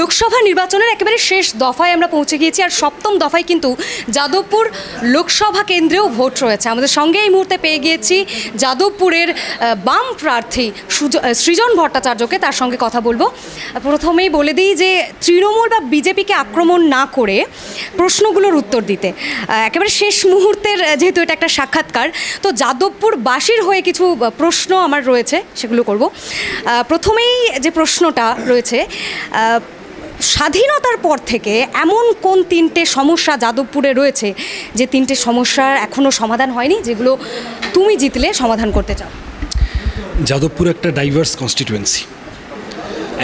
লোকসভা নির্বাচনের একেবারে শেষ দফায় আমরা পৌঁছে গিয়েছি, আর সপ্তম দফায় কিন্তু যাদবপুর লোকসভা কেন্দ্রেও ভোট রয়েছে। আমাদের সঙ্গে এই মুহূর্তে পেয়ে গিয়েছি যাদবপুরের বাম প্রার্থী সৃজন ভট্টাচার্যকে, তার সঙ্গে কথা বলবো। প্রথমেই বলে দিই যে তৃণমূল বা বিজেপিকে আক্রমণ না করে প্রশ্নগুলোর উত্তর দিতে, একেবারে শেষ মুহূর্তের যেহেতু এটা একটা সাক্ষাৎকার, তো যাদবপুরবাসীর হয়ে কিছু প্রশ্ন আমার রয়েছে, সেগুলো করব। প্রথমেই যে প্রশ্নটা রয়েছে, স্বাধীনতার পর থেকে এমন কোন তিনটে সমস্যা যাদবপুরে রয়েছে যে তিনটে সমস্যার এখনও সমাধান হয়নি, যেগুলো তুমি জিতলে সমাধান করতে চাও? যাদবপুর একটা ডাইভার্স কনস্টিটুয়েন্সি,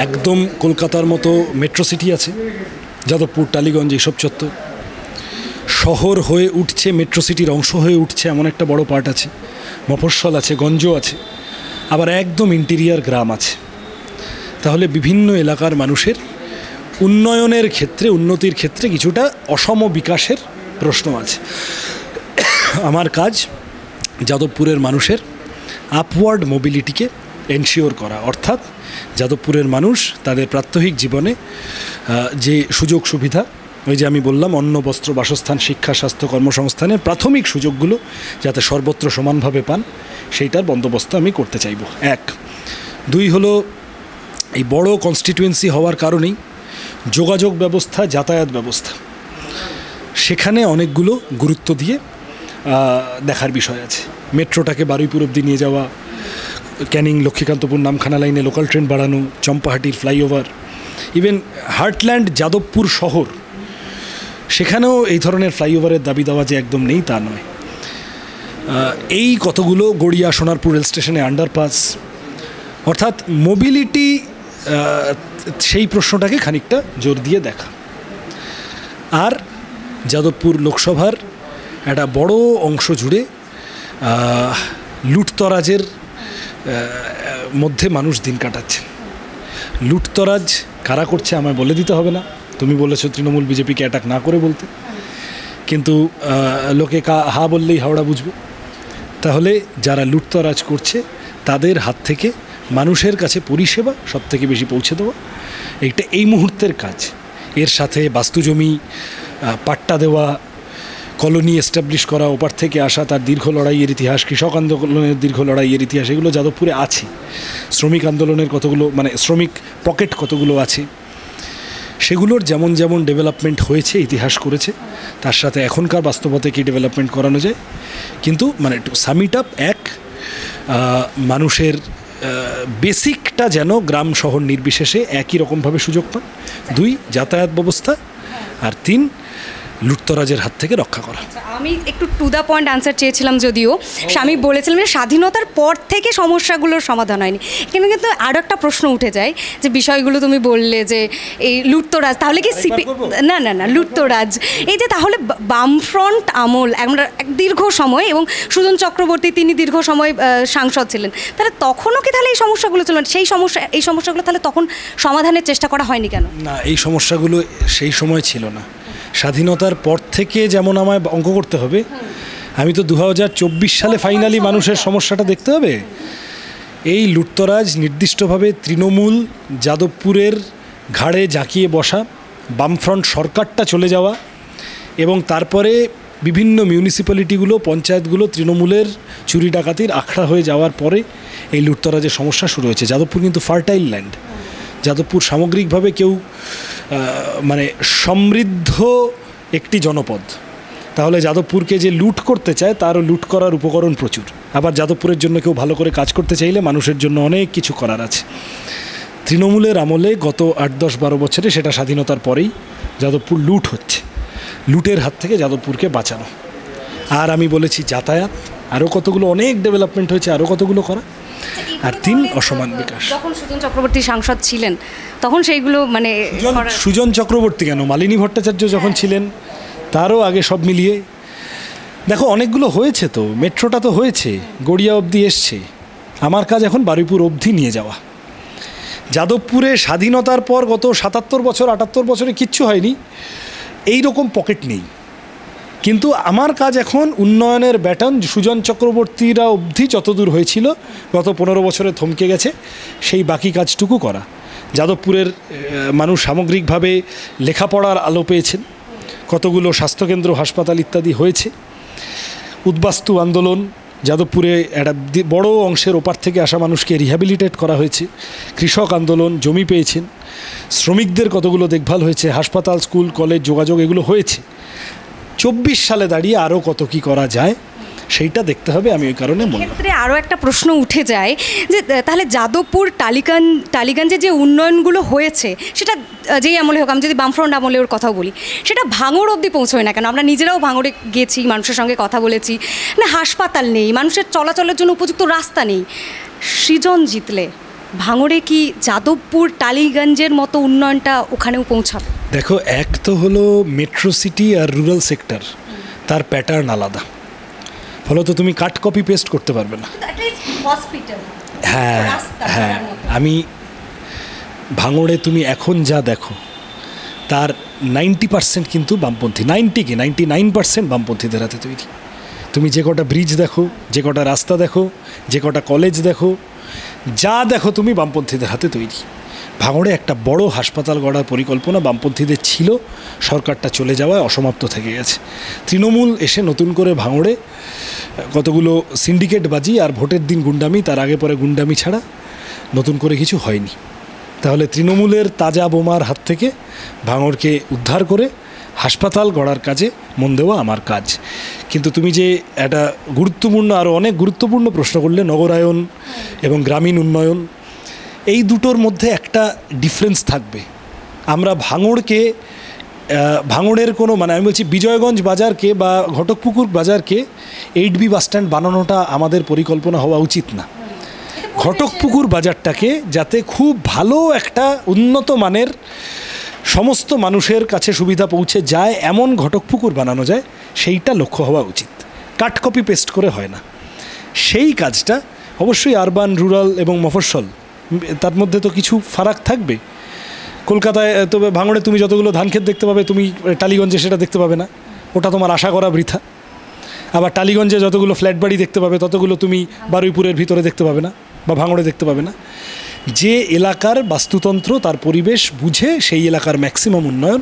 একদম কলকাতার মতো মেট্রো সিটি আছে যাদবপুর, টালিগঞ্জ, এইসব চত্বর। শহর হয়ে উঠছে, মেট্রো সিটির অংশ হয়ে উঠছে এমন একটা বড় পার্ট আছে। মফস্বল আছে, গঞ্জ আছে, আবার একদম ইন্টেরিয়ার গ্রাম আছে। তাহলে বিভিন্ন এলাকার মানুষের উন্নয়নের ক্ষেত্রে, উন্নতির ক্ষেত্রে কিছুটা অসম বিকাশের প্রশ্ন আছে। আমার কাজ যাদবপুরের মানুষের আপওয়ার্ড মোবিলিটিকে এনশিওর করা, অর্থাৎ যাদবপুরের মানুষ তাদের প্রাত্যহিক জীবনে যে সুযোগ সুবিধা, ওই যে আমি বললাম অন্ন, বস্ত্র, বাসস্থান, শিক্ষা, স্বাস্থ্য, কর্মসংস্থানের প্রাথমিক সুযোগগুলো যাতে সর্বত্র সমানভাবে পান, সেইটার বন্দোবস্ত আমি করতে চাইব। এক। দুই হলো, এই বড় কনস্টিটুয়েন্সি হওয়ার কারণেই যোগাযোগ ব্যবস্থা, যাতায়াত ব্যবস্থা, সেখানে অনেকগুলো গুরুত্ব দিয়ে দেখার বিষয় আছে। মেট্রোটাকে বারুইপুর অবধি নিয়ে যাওয়া, ক্যানিং, লক্ষ্মীকান্তপুর, নামখানা লাইনে লোকাল ট্রেন বাড়ানো, চম্পাহাটির ফ্লাইওভার, ইভেন হার্টল্যান্ড যাদবপুর শহর, সেখানেও এই ধরনের ফ্লাইওভারের দাবি দেওয়া যে একদম নেই তা নয়। এই কতগুলো, গড়িয়া, সোনারপুর রেল স্টেশনে আন্ডারপাস, অর্থাৎ মোবিলিটি, সেই প্রশ্নটাকে খানিকটা জোর দিয়ে দেখা। আর যাদবপুর লোকসভার একটা বড় অংশ জুড়ে লুটতরাজের মধ্যে মানুষ দিন কাটাচ্ছে। লুটতরাজ কারা করছে আমায় বলে দিতে হবে না, তুমি বলেছো তৃণমূল বিজেপিকে অ্যাটাক না করে বলতে, কিন্তু লোকে হা বললেই হাওড়া বুঝবে। তাহলে যারা লুটতরাজ করছে তাদের হাত থেকে মানুষের কাছে পরিষেবা সবথেকে বেশি পৌঁছে দেওয়া, এইটা এই মুহূর্তের কাজ। এর সাথে বাস্তুজমি পাট্টা দেওয়া, কলোনি এস্টাবলিশ করা, ওপার থেকে আসা, তার দীর্ঘ লড়াইয়ের ইতিহাস, কৃষক আন্দোলনের দীর্ঘ লড়াইয়ের ইতিহাস, এগুলো যাদবপুরে আছে। শ্রমিক আন্দোলনের কতগুলো, মানে শ্রমিক পকেট কতগুলো আছে, সেগুলোর যেমন যেমন ডেভেলপমেন্ট হয়েছে, ইতিহাস করেছে, তার সাথে এখনকার বাস্তবতায় কী ডেভেলপমেন্ট করানো যায়। কিন্তু মানে একটু সামিট আপ, এক, মানুষের বেসিকটা যেন গ্রাম শহর নির্বিশেষে একই রকমভাবে সুযোগ পান। দুই, যাতায়াত ব্যবস্থা। আর তিন, লুটতরাজের হাত থেকে রক্ষা করা। আমি একটু টু দ্য পয়েন্ট আনসার চেয়েছিলাম, যদিও আমি বলেছিলাম যে স্বাধীনতার পর থেকে সমস্যাগুলোর সমাধান হয়নি। কিন্তু কিন্তু আরও একটা প্রশ্ন উঠে যায়, যে বিষয়গুলো তুমি বললে যে এই লুটতরাজ, তাহলে কি না না না লুটতরাজ, এই যে তাহলে বামফ্রন্ট আমল, আমরা এক দীর্ঘ সময়, এবং সুজন চক্রবর্তী তিনি দীর্ঘ সময় সাংসদ ছিলেন, তাহলে তখনও কি তাহলে এই সমস্যাগুলো ছিল? এই সমস্যাগুলো তাহলে তখন সমাধানের চেষ্টা করা হয়নি কেন? না, এই সমস্যাগুলো সেই সময় ছিল না। স্বাধীনতার পর থেকে যেমন আমায় অঙ্ক করতে হবে, আমি তো 2024 সালে ফাইনালি মানুষের সমস্যাটা দেখতে হবে। এই লুটতরাজ নির্দিষ্টভাবে তৃণমূল যাদবপুরের ঘাড়ে জাঁকিয়ে বসা, বামফ্রন্ট সরকারটা চলে যাওয়া, এবং তারপরে বিভিন্ন মিউনিসিপ্যালিটিগুলো, পঞ্চায়েতগুলো তৃণমূলের চুরি ডাকাতির আখড়া হয়ে যাওয়ার পরে এই লুটতরাজের সমস্যা শুরু হয়েছে। যাদবপুর কিন্তু ফার্টাইল ল্যান্ড। যাদবপুর সামগ্রিকভাবে কেউ মানে সমৃদ্ধ একটি জনপদ, তাহলে যাদবপুরকে যে লুট করতে চায় তারও লুট করার উপকরণ প্রচুর। আবার যাদবপুরের জন্য কেউ ভালো করে কাজ করতে চাইলে মানুষের জন্য অনেক কিছু করার আছে। তৃণমূলের আমলে গত 8-10-12 বছরে, সেটা স্বাধীনতার পরেই যাদবপুর লুট হচ্ছে। লুটের হাত থেকে যাদবপুরকে বাঁচানো। আর আমি বলেছি যাতায়াত, আরও কতগুলো অনেক ডেভেলপমেন্ট হয়েছে, আরও কতগুলো করা। আর তিন, অসমান বিকাশ। যখন সুজন চক্রবর্তী সাংসদ ছিলেন তখন সেইগুলো মানে সুজন চক্রবর্তী কেন, মালিনী ভট্টাচার্য যখন ছিলেন তারও আগে, সব মিলিয়ে দেখো অনেকগুলো হয়েছে। তো মেট্রোটা তো হয়েছে, গড়িয়া অবধি এসছে। আমার কাজ এখন বারুইপুর অবধি নিয়ে যাওয়া। যাদবপুরে স্বাধীনতার পর গত 77 বছর 78 বছরে কিচ্ছু হয়নি, এই রকম পকেট নেই। কিন্তু আমার কাজ এখন উন্নয়নের ব্যাটন সুজন চক্রবর্তীরা অবধি যতদূর হয়েছিল গত 15 বছরে থমকে গেছে, সেই বাকি কাজটুকু করা। যাদবপুরের মানুষ সামগ্রিকভাবে লেখাপড়ার আলো পেয়েছেন, কতগুলো স্বাস্থ্যকেন্দ্র হাসপাতাল ইত্যাদি হয়েছে। উদ্বাস্তু আন্দোলন, যাদবপুরে একটা বড় অংশের ওপার থেকে আসা মানুষকে রিহ্যাবিলিটেট করা হয়েছে। কৃষক আন্দোলন, জমি পেয়েছেন। শ্রমিকদের কতগুলো দেখভাল হয়েছে, হাসপাতাল, স্কুল, কলেজ, যোগাযোগ এগুলো হয়েছে। 24 সালে দাঁড়িয়ে আরও কত কী করা যায় সেইটা দেখতে হবে। আমি ওই কারণে বললাম। ক্ষেত্রে আরও একটা প্রশ্ন উঠে যায় যে তাহলে যাদবপুর টালিগঞ্জে যে উন্নয়নগুলো হয়েছে সেটা যেই আমলে হোক, আমি যদি বামফ্রন্ট আমলে ওর কথাও বলি, সেটা ভাঙড় অবধি পৌঁছয় না কেন? আমরা নিজেরাও ভাঙড়ে গেছি, মানুষের সঙ্গে কথা বলেছি, না হাসপাতাল নেই, মানুষের চলাচলের জন্য উপযুক্ত রাস্তা নেই। সৃজন জিতলে ভাঙড়ে কি যাদবপুর টালিগঞ্জের মতো উন্নয়নটা ওখানেও পৌঁছাবে? দেখো, এক তো হলো মেট্রো সিটি আর রুরাল সেক্টর, তার প্যাটার্ন আলাদা, ফলত তুমি কাট কপি পেস্ট করতে পারবে না। হ্যাঁ হ্যাঁ, আমি ভাঙড়ে তুমি এখন যা দেখো তার 90% কিন্তু বামপন্থী, 99% বামপন্থীদের হাতে তৈরি। তুমি যে কটা ব্রিজ দেখো, যে কটা রাস্তা দেখো, যে কটা কলেজ দেখো, যা দেখো তুমি বামপন্থীদের হাতে তৈরি। ভাঙড়ে একটা বড় হাসপাতাল গড়ার পরিকল্পনা বামপন্থীদের ছিল, সরকারটা চলে যাওয়ায় অসমাপ্ত থেকে গেছে। তৃণমূল এসে নতুন করে ভাঙড়ে কতগুলো সিন্ডিকেটবাজি আর ভোটের দিন গুন্ডামি, তার আগে পরে গুন্ডামি ছাড়া নতুন করে কিছু হয়নি। তাহলে তৃণমূলের তাজা বোমার হাত থেকে ভাঙড়কে উদ্ধার করে হাসপাতাল গড়ার কাজে মন দেওয়া আমার কাজ। কিন্তু তুমি যে একটা গুরুত্বপূর্ণ, আরও অনেক গুরুত্বপূর্ণ প্রশ্ন করলে, নগরায়ন এবং গ্রামীণ উন্নয়ন, এই দুটোর মধ্যে একটা ডিফারেন্স থাকবে। আমরা ভাঙড়ের কোনো আমি বলছি বিজয়গঞ্জ বাজারকে বা ঘটকপুকুর বাজারকে 8B বাস স্ট্যান্ড বানানোটা আমাদের পরিকল্পনা হওয়া উচিত না। ঘটকপুকুর বাজারটাকে যাতে খুব ভালো একটা উন্নত মানের সমস্ত মানুষের কাছে সুবিধা পৌঁছে যায় এমন ঘটকপুকুর বানানো যায়, সেইটা লক্ষ্য হওয়া উচিত। কাট কপি পেস্ট করে হয় না। সেই কাজটা অবশ্যই আরবান, রুরাল এবং মফস্বল, তার মধ্যে তো কিছু ফারাক থাকবে। কলকাতায় তবে ভাঙড়ে তুমি যতগুলো ধানক্ষেত দেখতে পাবে, তুমি টালিগঞ্জে সেটা দেখতে পাবে না, ওটা তোমার আশা করা বৃথা। আবার টালিগঞ্জে যতগুলো ফ্ল্যাট বাড়ি দেখতে পাবে ততগুলো তুমি বারুইপুরের ভিতরে দেখতে পাবে না বা ভাঙড়ে দেখতে পাবে না। যে এলাকার বাস্তুতন্ত্র, তার পরিবেশ বুঝে সেই এলাকার ম্যাক্সিমাম উন্নয়ন,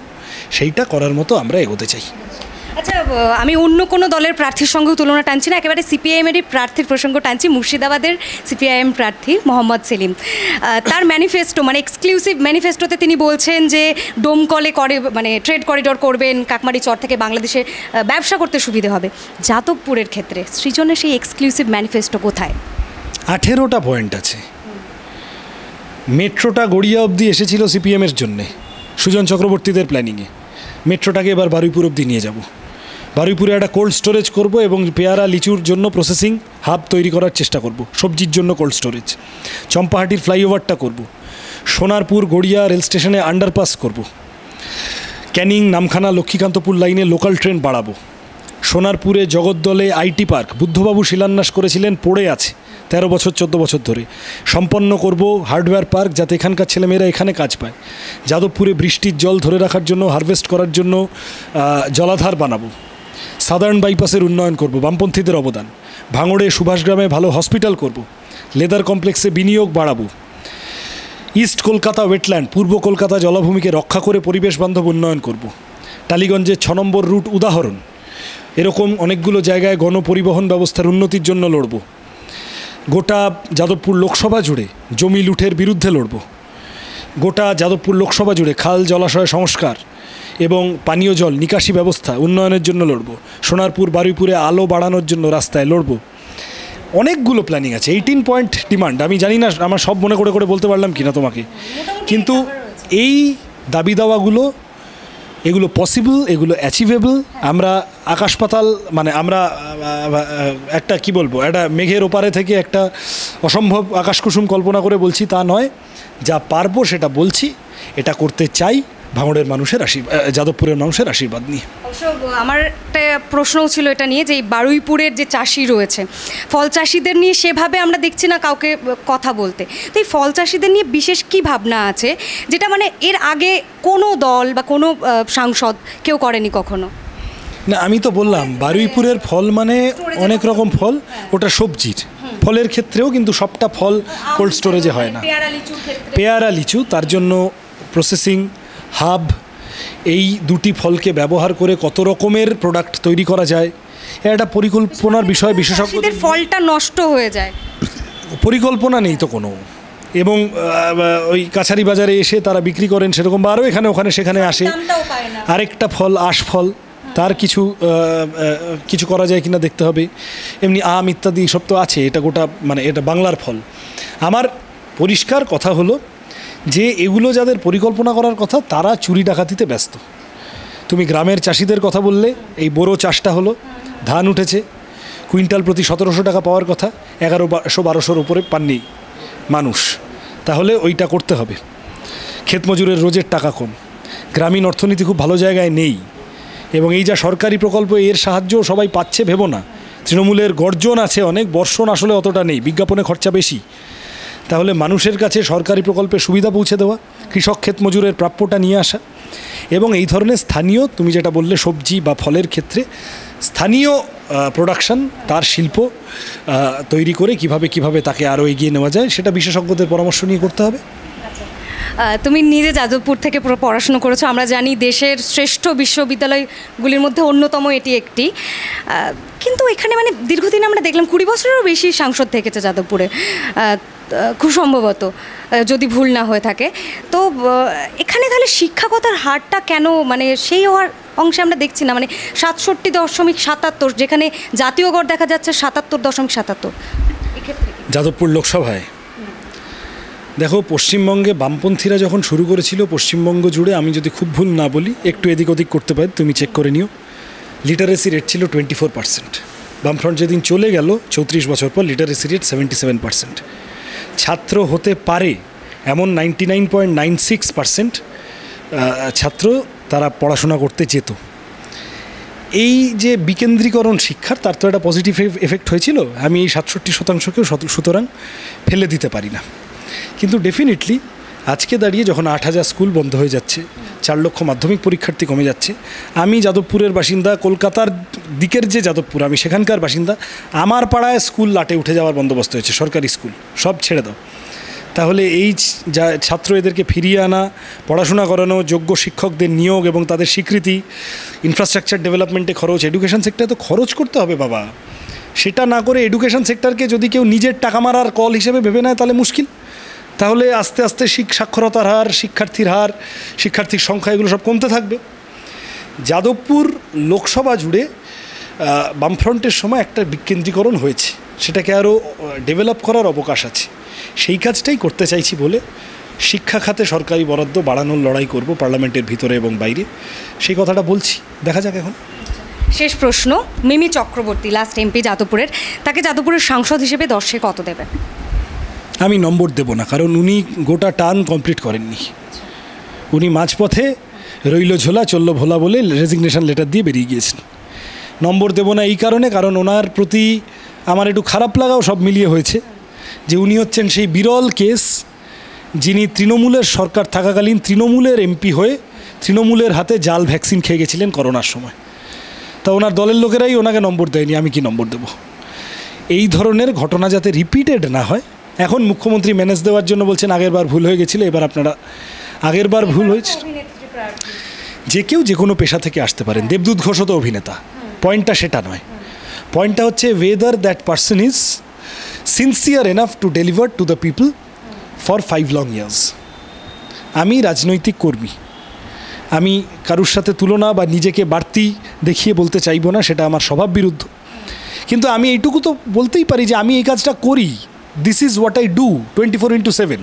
সেইটা করার মতো আমরা এগোতে চাই। আচ্ছা, আমি অন্য কোনো দলের প্রার্থীর সঙ্গেও তুলনা টানছি না, একেবারে সিপিআইএমেরই প্রার্থীর প্রসঙ্গ টানছি। মুর্শিদাবাদের সিপিআইএম প্রার্থী মোহাম্মদ সেলিম, তার ম্যানিফেস্টো এক্সক্লুসিভ ম্যানিফেস্টোতে তিনি বলছেন যে ডোমকলে ট্রেড করিডোর করবেন, কাকমারি চর থেকে বাংলাদেশে ব্যবসা করতে সুবিধে হবে। যাদবপুরের ক্ষেত্রে সৃজনের সেই এক্সক্লুসিভ ম্যানিফেস্টো কোথায়? 18টা পয়েন্ট আছে। মেট্রোটা গড়িয়া অবধি এসেছিল সিপিএমের জন্যে, সুজন চক্রবর্তীদের প্ল্যানিংয়ে। মেট্রোটাকে এবার বারুইপুর অবধি নিয়ে যাব। বারুইপুরে একটা কোল্ড স্টোরেজ করব এবং পেয়ারা, লিচুর জন্য প্রসেসিং হাব তৈরি করার চেষ্টা করব, সবজির জন্য কোল্ড স্টোরেজ। চম্পাহাটির ফ্লাইওভারটা করব। সোনারপুর গড়িয়া রেল স্টেশনে আন্ডারপাস করব। ক্যানিং, নামখানা, লক্ষ্মীকান্তপুর লাইনে লোকাল ট্রেন বাড়াবো। সোনারপুরে জগদ্দলে আইটি পার্ক বুদ্ধবাবু শিলান্যাস করেছিলেন, পড়ে আছে 13 বছর 14 বছর ধরে, সম্পন্ন করব। হার্ডওয়্যার পার্ক, যাতে এখানকার ছেলেমেয়েরা এখানে কাজ পায়। যাদবপুরে বৃষ্টির জল ধরে রাখার জন্য, হারভেস্ট করার জন্য জলাধার বানাবো। সাদার্ন বাইপাসের উন্নয়ন করব, বামপন্থীদের অবদান। ভাঙড়ে সুভাষগ্রামে ভালো হসপিটাল করব। লেদার কমপ্লেক্সে বিনিয়োগ বাড়াবো। ইস্ট কলকাতা ওয়েটল্যান্ড, পূর্ব কলকাতা জলাভূমিকে রক্ষা করে পরিবেশ বান্ধব উন্নয়ন করব। টালিগঞ্জের 6 নম্বর রুট উদাহরণ। এরকম অনেকগুলো জায়গায় গণপরিবহন ব্যবস্থার উন্নতির জন্য লড়ব। গোটা যাদবপুর লোকসভা জুড়ে জমি লুঠের বিরুদ্ধে লড়ব। গোটা যাদবপুর লোকসভা জুড়ে খাল, জলাশয় সংস্কার এবং পানীয় জল নিকাশি ব্যবস্থা উন্নয়নের জন্য লড়ব। সোনারপুর, বারুইপুরে আলো বাড়ানোর জন্য রাস্তায় লড়ব। অনেকগুলো প্ল্যানিং আছে। 18 পয়েন্ট ডিমান্ড। আমি জানি না আমার সব মনে করে করে বলতে পারলাম কি না তোমাকে, কিন্তু এই দাবি দাওয়াগুলো, এগুলো পসিবল, এগুলো অ্যাচিভেবল। আমরা আকাশ পাতাল আমরা একটা কি বলবো, একটা মেঘের ওপারে থেকে একটা অসম্ভব আকাশ কুসুম কল্পনা করে বলছি তা নয়। যা পারবো সেটা বলছি, এটা করতে চাই ভাঙড়ের মানুষের যাদবপুরের মানুষের আশীর্বাদ নিয়ে। অবশ্য আমার একটা প্রশ্নও ছিল এটা নিয়ে, যে এই বারুইপুরের যে চাষি রয়েছে, ফল চাষিদের নিয়ে সেভাবে আমরা দেখছি না কাউকে কথা বলতে। তো এই ফল চাষিদের নিয়ে বিশেষ কী ভাবনা আছে, যেটা এর আগে কোনো দল বা কোনো সাংসদ কেউ করেনি কখনো? না, আমি তো বললাম বারুইপুরের ফল অনেক রকম ফল, ওটা সবজির ফলের ক্ষেত্রেও কিন্তু সবটা ফল কোল্ড স্টোরেজে হয় না। পেয়ারা লিচু, তার জন্য প্রসেসিং হাব, এই দুটি ফলকে ব্যবহার করে কত রকমের প্রোডাক্ট তৈরি করা যায়, এটা পরিকল্পনার বিষয়। বিশেষজ্ঞদের ফলটা নষ্ট হয়ে যায়, পরিকল্পনা নেই তো কোনো, এবং ওই কাছারি বাজারে এসে তারা বিক্রি করেন সেরকম, বা আরও এখানে ওখানে সেখানে আসে। আরেকটা ফল আশফল, তার কিছু করা যায় কিনা দেখতে হবে। এমনি আম ইত্যাদি সব তো আছে, এটা গোটা মানে এটা বাংলার ফল। আমার পরিষ্কার কথা হলো যে এগুলো যাদের পরিকল্পনা করার কথা তারা চুরি ডাকাতিতে ব্যস্ত। তুমি গ্রামের চাষিদের কথা বললে, এই বোরো চাষটা হলো, ধান উঠেছে, কুইন্টাল প্রতি 1700 টাকা পাওয়ার কথা, 1100-1200-র উপরে পাননি মানুষ, তাহলে ওইটা করতে হবে। ক্ষেত মজুরের রোজের টাকা কম, গ্রামীণ অর্থনীতি খুব ভালো জায়গায় নেই, এবং এই যা সরকারি প্রকল্প এর সাহায্য সবাই পাচ্ছে ভেবো না। তৃণমূলের গর্জন আছে অনেক, বর্ষণ আসলে অতটা নেই, বিজ্ঞাপনে খরচা বেশি। তাহলে মানুষের কাছে সরকারি প্রকল্পের সুবিধা পৌঁছে দেওয়া, কৃষক ক্ষেত মজুরের প্রাপ্যটা নিয়ে আসা, এবং এই ধরনের স্থানীয়, তুমি যেটা বললে সবজি বা ফলের ক্ষেত্রে স্থানীয় প্রোডাকশন, তার শিল্প তৈরি করে কিভাবে তাকে আরও এগিয়ে নেওয়া যায় সেটা বিশেষজ্ঞদের পরামর্শ নিয়ে করতে হবে। তুমি নিজে যাদবপুর থেকে পুরো পড়াশুনো করেছো, আমরা জানি দেশের শ্রেষ্ঠ বিশ্ববিদ্যালয়গুলির মধ্যে অন্যতম এটি একটি। কিন্তু এখানে মানে দীর্ঘদিন আমরা দেখলাম 20 বছরেরও বেশি সাংসদ থেকেছে যাদবপুরে, খুব সম্ভবত যদি ভুল না হয়ে থাকে। তো এখানে তাহলে শিক্ষাগতার হারটা কেন মানে সেই হওয়ার অংশে আমরা দেখছি না, মানে 67.77, যেখানে জাতীয় গড় দেখা যাচ্ছে 77.77। এক্ষেত্রে যাদবপুর লোকসভায় দেখো, পশ্চিমবঙ্গে বামপন্থীরা যখন শুরু করেছিল, পশ্চিমবঙ্গ জুড়ে, আমি যদি খুব ভুল না বলি, একটু এদিক ওদিক করতে পারি, তুমি চেক করে নিও, লিটারেসি রেট ছিল 24%। বামফ্রন্ট যেদিন চলে গেল 34 বছর পর, লিটারেসি রেট 77%। ছাত্র হতে পারে এমন 99.96% ছাত্র তারা পড়াশোনা করতে যেত। এই যে বিকেন্দ্রীকরণ শিক্ষার, তার তো একটা পজিটিভ এফেক্ট হয়েছিল। আমি এই 67%কেও সুতরাং ফেলে দিতে পারি না। কিন্তু ডেফিনেটলি আজকে দাঁড়িয়ে যখন 8000 স্কুল বন্ধ হয়ে যাচ্ছে, 4 লক্ষ মাধ্যমিক পরীক্ষার্থী কমে যাচ্ছে, আমি যাদবপুরের বাসিন্দা, কলকাতার দিকের যে যাদবপুর, আমি সেখানকার বাসিন্দা, আমার পাড়ায় স্কুল লাটে উঠে যাওয়ার বন্দোবস্ত হয়েছে, সরকারি স্কুল সব ছেড়ে দাও। তাহলে এই যা ছাত্র, এদেরকে ফিরিয়ে আনা, পড়াশোনা করানো, যোগ্য শিক্ষকদের নিয়োগ এবং তাদের স্বীকৃতি, ইনফ্রাস্ট্রাকচার ডেভেলপমেন্টে খরচ, এডুকেশন সেক্টরে তো খরচ করতে হবে বাবা। সেটা না করে এডুকেশন সেক্টরকে যদি কেউ নিজের টাকা মারার কল হিসেবে ভেবে নেয় তাহলে মুশকিল। তাহলে আস্তে আস্তে সাক্ষরতার হার, শিক্ষার্থীর হার, শিক্ষার্থীর সংখ্যা, এগুলো সব কমতে থাকবে। যাদবপুর লোকসভা জুড়ে বামফ্রন্টের সময় একটা বিকেন্দ্রীকরণ হয়েছে, সেটাকে আরও ডেভেলপ করার অবকাশ আছে। সেই কাজটাই করতে চাইছি বলে শিক্ষা খাতে সরকারি বরাদ্দ বাড়ানোর লড়াই করব পার্লামেন্টের ভিতরে এবং বাইরে, সেই কথাটা বলছি। দেখা যাক। এখন শেষ প্রশ্ন, মিমি চক্রবর্তী, লাস্ট এমপি যাদবপুরের, তাকে যাদবপুরের সাংসদ হিসেবে 10-এ কত দেবেন? আমি নম্বর দেব না, কারণ উনি গোটা টার্ম কমপ্লিট করেননি। উনি মাঝপথে রইল ঝোলা চলল ভোলা বলে রেজিগনেশন লেটার দিয়ে বেরিয়ে গিয়েছেন। নম্বর দেব না এই কারণে, কারণ ওনার প্রতি আমার একটু খারাপ লাগাও সব মিলিয়ে হয়েছে যে উনি হচ্ছেন সেই বিরল কেস যিনি তৃণমূলের সরকার থাকাকালীন তৃণমূলের এমপি হয়ে তৃণমূলের হাতে জাল ভ্যাকসিন খেয়ে গেছিলেন করোনার সময়। তা ওনার দলের লোকেরাই ওনাকে নম্বর দেয়নি, আমি কি নম্বর দেব? এই ধরনের ঘটনা যাতে রিপিটেড না হয়। এখন মুখ্যমন্ত্রী ম্যানেজ দেওয়ার জন্য বলছেন আগেরবার ভুল হয়ে গেছিলো, এবার আপনারা, আগেরবার ভুল হয়েছে। যে কেউ যে কোনো পেশা থেকে আসতে পারেন, দেবদূত ঘোষও তো অভিনেতা, পয়েন্টটা সেটা নয়। পয়েন্টটা হচ্ছে whether that person is sincere enough to deliver to the people for 5 long years. আমি রাজনৈতিক কর্মী, আমি কারুর সাথে তুলনা বা নিজেকে বাড়তি দেখিয়ে বলতে চাইবো না, সেটা আমার স্বভাব বিরুদ্ধ। কিন্তু আমি এইটুকু তো বলতেই পারি যে আমি এই কাজটা করি, this is what I do 24/7।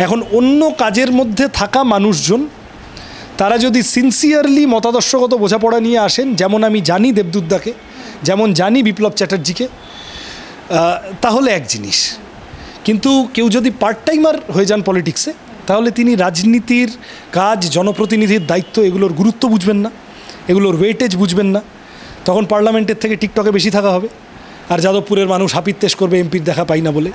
এখন অন্য কাজের মধ্যে থাকা মানুষজন তারা যদি সিনসিয়ারলি মতাদর্শগত বোঝাপড়া নিয়ে আসেন, যেমন আমি জানি দেবদূতদাকে, যেমন জানি বিপ্লব চ্যাটার্জিকে, তাহলে এক জিনিস। কিন্তু কেউ যদি পার্ট টাইমার হয়ে যান পলিটিক্সে, তাহলে তিনি রাজনীতির কাজ, জনপ্রতিনিধির দায়িত্ব, এগুলোর গুরুত্ব বুঝবেন না, এগুলোর ওয়েটেজ বুঝবেন না। তখন পার্লামেন্টের থেকে টিকটকে বেশি থাকা হবে, আর যাদবপুরের মানুষ হাপিত্তেশ করবে এমপির দেখা পাই না বলে।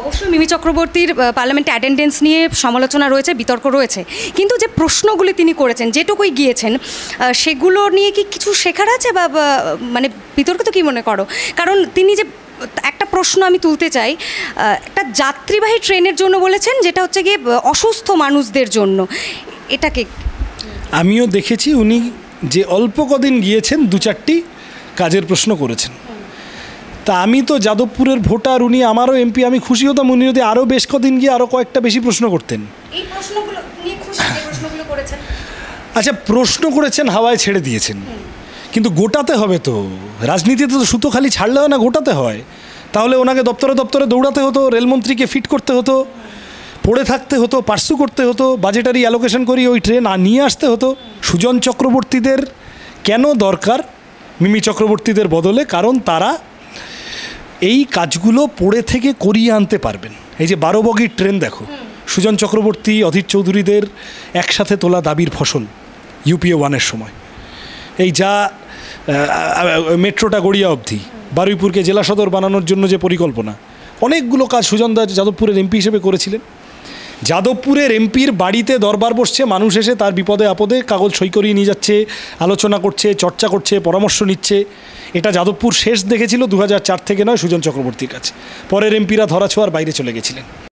অবশ্যই মিমি চক্রবর্তীর পার্লামেন্টে অ্যাটেন্ডেন্স নিয়ে সমালোচনা রয়েছে, বিতর্ক রয়েছে, কিন্তু যে প্রশ্নগুলি তিনি করেছেন, যেটুকুই গিয়েছেন, সেগুলো নিয়ে কি কিছু শেখার আছে বা মানে বিতর্ক তো কী মনে করো? কারণ তিনি যে একটা প্রশ্ন আমি তুলতে চাই। একটা যাত্রীবাহী ট্রেনের জন্য বলেছেন, যেটা হচ্ছে গিয়ে অসুস্থ মানুষদের জন্য, এটাকে আমিও দেখেছি উনি যে অল্প কদিন গিয়েছেন 2-4টি কাজের প্রশ্ন করেছেন। তা আমি তো যাদবপুরের ভোটার, উনি আমারও এমপি, আমি খুশি হতাম উনি যদি আরও বেশ কদিন গিয়ে আরও কয়েকটা বেশি প্রশ্ন করতেন। এই প্রশ্নগুলো নিয়ে খুশি, যে প্রশ্নগুলো করেছেন। আচ্ছা, প্রশ্ন করেছেন, হাওয়ায় ছেড়ে দিয়েছেন, কিন্তু গোটাতে হবে তো। রাজনীতিতে তো সুতো খালি ছাড়লে হয় না, গোটাতে হয়। তাহলে ওনাকে দপ্তরে দপ্তরে দৌড়াতে হতো, রেলমন্ত্রীকে ফিট করতে হতো, পড়ে থাকতে হতো, পার্সু করতে হতো, বাজেটারি অ্যালোকেশন করি ওই ট্রেন নিয়ে আসতে হতো। সুজন চক্রবর্তীদের কেন দরকার মিমি চক্রবর্তীদের বদলে? কারণ তারা এই কাজগুলো পড়ে থেকে করিয়ে আনতে পারবেন। এই যে 12 বগির ট্রেন দেখো, সুজন চক্রবর্তী, অধীর চৌধুরীদের একসাথে তোলা দাবির ফসল ইউপিএ 1-এর সময়। এই যা মেট্রোটা গড়িয়া অবধি, বারুইপুরকে জেলা সদর বানানোর জন্য যে পরিকল্পনা, অনেকগুলো কাজ সুজনদা যাদবপুরের এমপি হিসেবে করেছিলেন। যাদবপুরের এমপির বাড়িতে দরবার বসছে, মানুষ এসে তার বিপদে আপদে কাগজ সই করিয়ে নিয়ে যাচ্ছে, আলোচনা করছে, চর্চা করছে, পরামর্শ নিচ্ছে। এটা যাদবপুর শেষ দেখেছিল 2004 থেকে নয়, সুজন চক্রবর্তীর কাছে। পরের এমপিরা ধরাছোঁয়ার বাইরে চলে গেছিলেন।